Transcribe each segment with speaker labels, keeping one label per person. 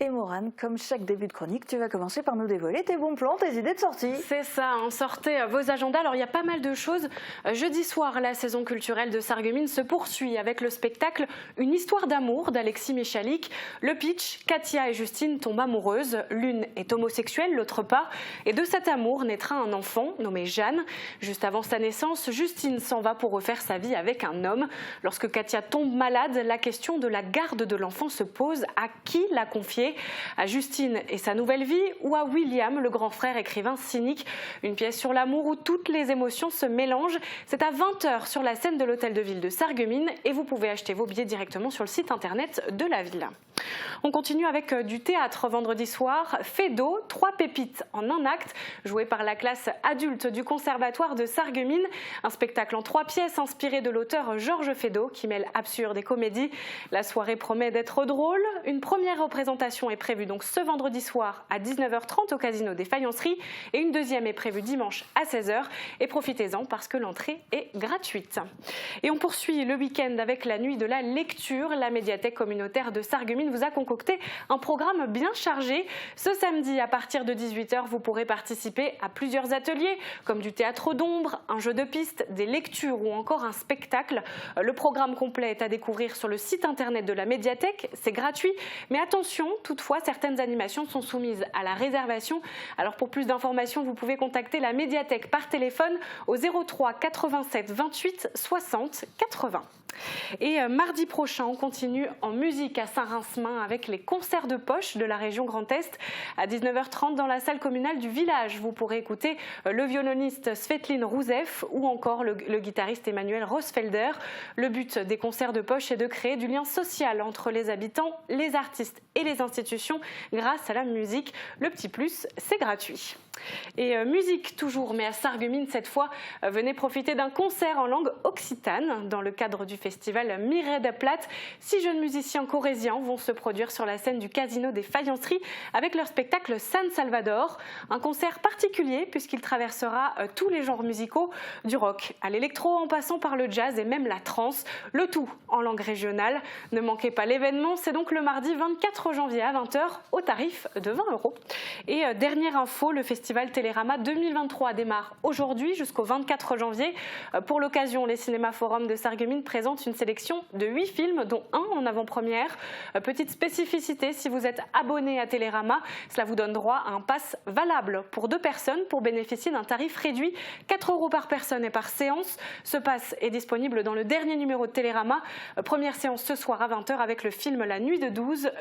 Speaker 1: Et Morane, comme chaque début de chronique, tu vas commencer par nous dévoiler tes bons plans, tes idées de sortie.
Speaker 2: C'est ça, sortez vos agendas. Alors il y a pas mal de choses. Jeudi soir, la saison culturelle de Sarreguemines se poursuit avec le spectacle Une histoire d'amour d'Alexis Michalik. Le pitch, Katia et Justine tombent amoureuses. L'une est homosexuelle, l'autre pas. Et de cet amour naîtra un enfant nommé Jeanne. Juste avant sa naissance, Justine s'en va pour refaire sa vie avec un homme. Lorsque Katia tombe malade, la question de la garde de l'enfant se pose. À qui la confier ? À Justine et sa nouvelle vie ou à William, le grand frère écrivain cynique. Une pièce sur l'amour où toutes les émotions se mélangent. C'est à 20 h sur la scène de l'Hôtel de Ville de Sarreguemines et vous pouvez acheter vos billets directement sur le site internet de la ville. On continue avec du théâtre vendredi soir. Fedo, 3 pépites en un acte, joué par la classe adulte du Conservatoire de Sarreguemines. Un spectacle en 3 pièces inspiré de l'auteur Georges Feydeau qui mêle absurde et comédie. La soirée promet d'être drôle. Une première représentation est prévue donc ce vendredi soir à 19 h 30 au Casino des Faïenceries et une deuxième est prévue dimanche à 16 h. Et profitez-en parce que l'entrée est gratuite. Et on poursuit le week-end avec la nuit de la lecture. La médiathèque communautaire de Sarreguemines vous a concocté un programme bien chargé. Ce samedi, à partir de 18 h, vous pourrez participer à plusieurs ateliers comme du théâtre d'ombre, un jeu de piste, des lectures ou encore un spectacle. Le programme complet est à découvrir sur le site internet de la médiathèque. C'est gratuit, mais attention, toutefois, certaines animations sont soumises à la réservation. Alors pour plus d'informations, vous pouvez contacter la médiathèque par téléphone au 03 87 28 60 80. Et mardi prochain, on continue en musique à Saint-Rincemain avec les concerts de poche de la région Grand Est. À 19 h 30 dans la salle communale du village, vous pourrez écouter le violoniste Svetlin Rouzeff ou encore le guitariste Emmanuel Rosfelder. Le but des concerts de poche est de créer du lien social entre les habitants, les artistes et les institutions grâce à la musique. Le petit plus, c'est gratuit. Et musique toujours, mais à Sarreguemines cette fois, venez profiter d'un concert en langue occitane dans le cadre du festival Mireille de Plate. 6 jeunes musiciens corésiens vont se produire sur la scène du Casino des Faïenceries avec leur spectacle San Salvador. Un concert particulier puisqu'il traversera tous les genres musicaux, du rock à l'électro en passant par le jazz et même la trance, le tout en langue régionale. Ne manquez pas l'événement, c'est donc le mardi 24 janvier à 20 h au tarif de 20 €. Et dernière info, le festival Télérama 2023 démarre aujourd'hui jusqu'au 24 janvier. Pour l'occasion, les Cinéma Forum de Sarreguemines présentent une sélection de 8 films, dont un en avant-première. Petite spécificité, si vous êtes abonné à Télérama, cela vous donne droit à un pass valable pour 2 personnes pour bénéficier d'un tarif réduit, 4 € par personne et par séance. Ce pass est disponible dans le dernier numéro de Télérama. Première séance ce soir à 20 h avec le film La Nuit du 12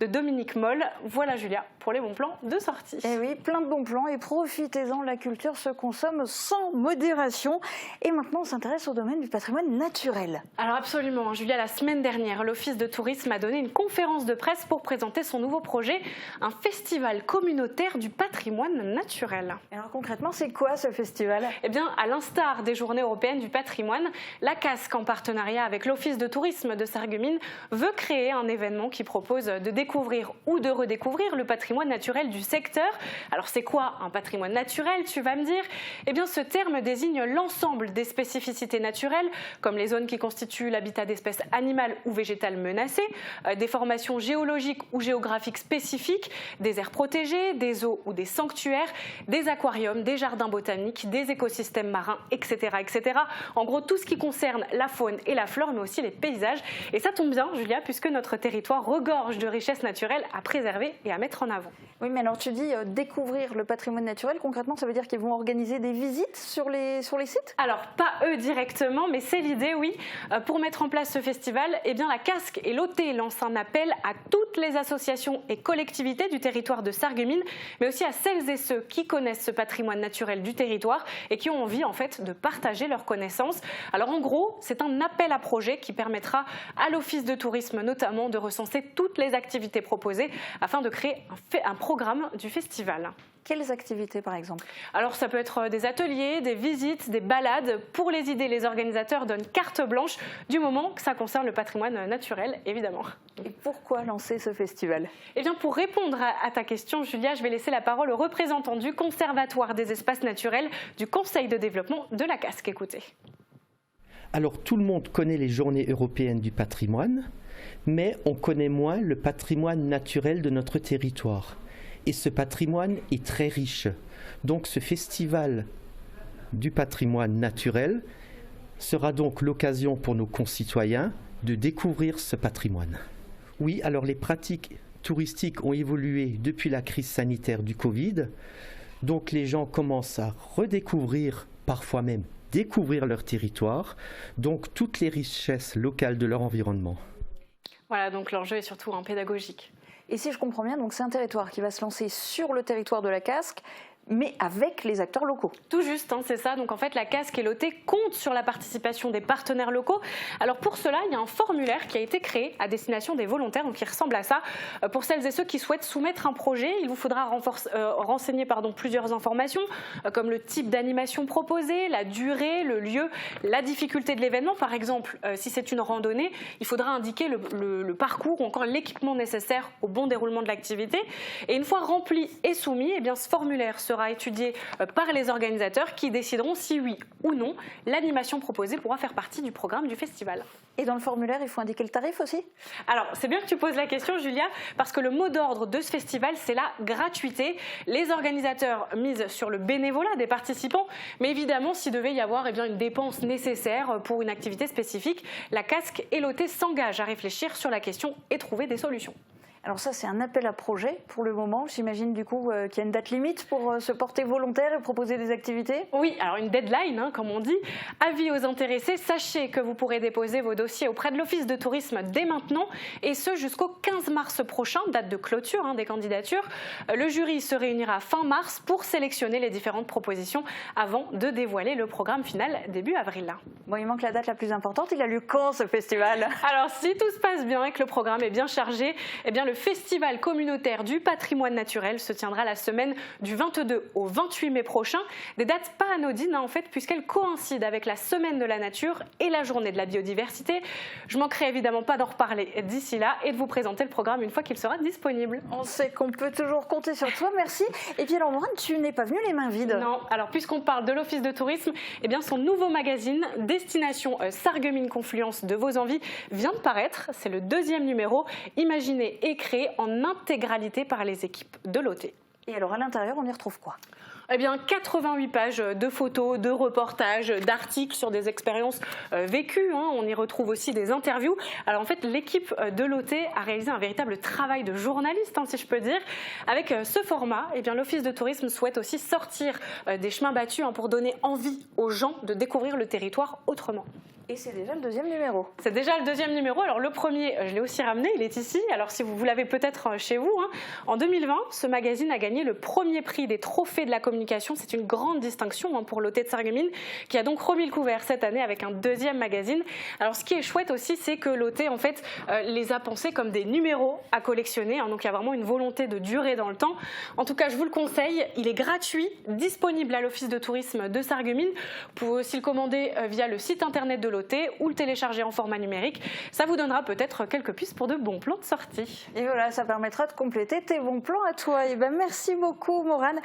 Speaker 2: de Dominique Moll. Voilà Julia pour les bons plans de sortie.
Speaker 1: Et oui, plein de bons plans et profitez-en, la culture se consomme sans modération. Et maintenant, on s'intéresse au domaine du patrimoine naturel.
Speaker 2: Alors absolument, Julia, la semaine dernière, l'Office de tourisme a donné une conférence de presse pour présenter son nouveau projet, un festival communautaire du patrimoine naturel.
Speaker 1: Et alors concrètement, c'est quoi ce festival ?
Speaker 2: Eh bien, à l'instar des Journées européennes du patrimoine, la Casque, en partenariat avec l'Office de tourisme de Sarreguemines, veut créer un événement qui propose de découvrir ou de redécouvrir le patrimoine naturel du secteur. Alors c'est quoi un patrimoine naturel, tu vas me dire ? Eh bien ce terme désigne l'ensemble des spécificités naturelles, comme les zones qui constituent l'habitat d'espèces animales ou végétales menacées, des formations géologiques ou géographiques spécifiques, des aires protégées, des eaux ou des sanctuaires, des aquariums, des jardins botaniques, des écosystèmes marins, etc., etc. En gros, tout ce qui concerne la faune et la flore, mais aussi les paysages. Et ça tombe bien, Julia, puisque notre territoire regorge de richesses naturelles à préserver et à mettre en avant.
Speaker 1: Oui, mais alors tu dis découvrir le patrimoine naturel, concrètement ça veut dire qu'ils vont organiser des visites sur les sites ?
Speaker 2: Alors pas eux directement, mais c'est l'idée, oui. Pour mettre en place ce festival, eh bien, la Casque et l'OT lancent un appel à toutes les associations et collectivités du territoire de Sarreguemines, mais aussi à celles et ceux qui connaissent ce patrimoine naturel du territoire et qui ont envie en fait de partager leurs connaissances. Alors en gros, c'est un appel à projet qui permettra à l'Office de tourisme notamment de recenser toutes les activités proposées afin de créer un programme du festival.
Speaker 1: Quelles activités par exemple ?
Speaker 2: Alors ça peut être des ateliers, des visites, des balades. Pour les idées, les organisateurs donnent carte blanche du moment que ça concerne le patrimoine naturel, évidemment.
Speaker 1: Et pourquoi lancer ce festival ?
Speaker 2: Eh bien pour répondre à ta question, Julia, je vais laisser la parole au représentant du Conservatoire des espaces naturels du Conseil de développement de la Casque. Écoutez.
Speaker 3: Alors tout le monde connaît les Journées européennes du patrimoine, mais on connaît moins le patrimoine naturel de notre territoire. Et ce patrimoine est très riche. Donc ce festival du patrimoine naturel sera donc l'occasion pour nos concitoyens de découvrir ce patrimoine. Oui, alors les pratiques touristiques ont évolué depuis la crise sanitaire du Covid. Donc les gens commencent à redécouvrir, parfois même découvrir leur territoire, donc toutes les richesses locales de leur environnement.
Speaker 2: Voilà, donc l'enjeu est surtout pédagogique.
Speaker 1: Et si je comprends bien, donc c'est un territoire qui va se lancer sur le territoire de la Casques, mais avec les acteurs locaux.
Speaker 2: Tout juste, c'est ça. Donc en fait, la Casques et Lotté comptent sur la participation des partenaires locaux. Alors pour cela, il y a un formulaire qui a été créé à destination des volontaires, donc qui ressemble à ça. Pour celles et ceux qui souhaitent soumettre un projet, il vous faudra renseigner plusieurs informations, comme le type d'animation proposée, la durée, le lieu, la difficulté de l'événement. Par exemple, si c'est une randonnée, il faudra indiquer le parcours ou encore l'équipement nécessaire au bon déroulement de l'activité. Et une fois rempli et soumis, eh bien, ce formulaire sera étudié par les organisateurs qui décideront si oui ou non l'animation proposée pourra faire partie du programme du festival.
Speaker 1: Et dans le formulaire, il faut indiquer le tarif aussi ?
Speaker 2: Alors, c'est bien que tu poses la question, Julia, parce que le mot d'ordre de ce festival, c'est la gratuité. Les organisateurs misent sur le bénévolat des participants, mais évidemment, s'il devait y avoir une dépense nécessaire pour une activité spécifique, la Casques et Lotté s'engagent à réfléchir sur la question et trouver des solutions.
Speaker 1: Alors ça, c'est un appel à projet pour le moment. J'imagine du coup qu'il y a une date limite pour se porter volontaire et proposer des activités ?
Speaker 2: Oui, alors une deadline, comme on dit. Avis aux intéressés, sachez que vous pourrez déposer vos dossiers auprès de l'Office de tourisme dès maintenant, et ce jusqu'au 15 mars prochain, date de clôture des candidatures. Le jury se réunira fin mars pour sélectionner les différentes propositions avant de dévoiler le programme final début avril.
Speaker 1: Bon, il manque la date la plus importante. Il a lieu quand, ce festival ?
Speaker 2: Alors, si tout se passe bien et que le programme est bien chargé, eh bien, le Festival communautaire du patrimoine naturel se tiendra la semaine du 22 au 28 mai prochain. Des dates pas anodines en fait, puisqu'elles coïncident avec la semaine de la nature et la journée de la biodiversité. Je manquerai évidemment pas d'en reparler d'ici là et de vous présenter le programme une fois qu'il sera disponible.
Speaker 1: On sait qu'on peut toujours compter sur toi, merci. Et puis alors Morane, tu n'es pas venue les mains vides.
Speaker 2: Non, alors puisqu'on parle de l'Office de tourisme, eh bien son nouveau magazine Destination Sarreguemines Confluence de vos envies vient de paraître. C'est le 2e numéro, imaginé et créé en intégralité par les équipes de Lotté.
Speaker 1: Et alors à l'intérieur, on y retrouve quoi ?
Speaker 2: Eh bien, 88 pages de photos, de reportages, d'articles sur des expériences vécues. On y retrouve aussi des interviews. Alors en fait, l'équipe de Lotté a réalisé un véritable travail de journaliste, si je peux dire. Avec ce format, eh bien, l'Office de tourisme souhaite aussi sortir des chemins battus pour donner envie aux gens de découvrir le territoire autrement.
Speaker 1: Et c'est déjà le 2e numéro.
Speaker 2: C'est déjà le 2e numéro. Alors le premier, je l'ai aussi ramené, il est ici. Alors si vous l'avez peut-être chez vous. En 2020, ce magazine a gagné le premier prix des trophées de la communication. C'est une grande distinction pour Lotté de Sarreguemines, qui a donc remis le couvert cette année avec un 2e magazine. Alors ce qui est chouette aussi, c'est que Lotté en fait les a pensés comme des numéros à collectionner. Donc il y a vraiment une volonté de durer dans le temps. En tout cas, je vous le conseille. Il est gratuit, disponible à l'Office de tourisme de Sarreguemines. Vous pouvez aussi le commander via le site internet de Lotté ou le télécharger en format numérique. Ça vous donnera peut-être quelques pistes pour de bons plans de sortie.
Speaker 1: Et voilà, ça permettra de compléter tes bons plans à toi. Et merci beaucoup, Morane.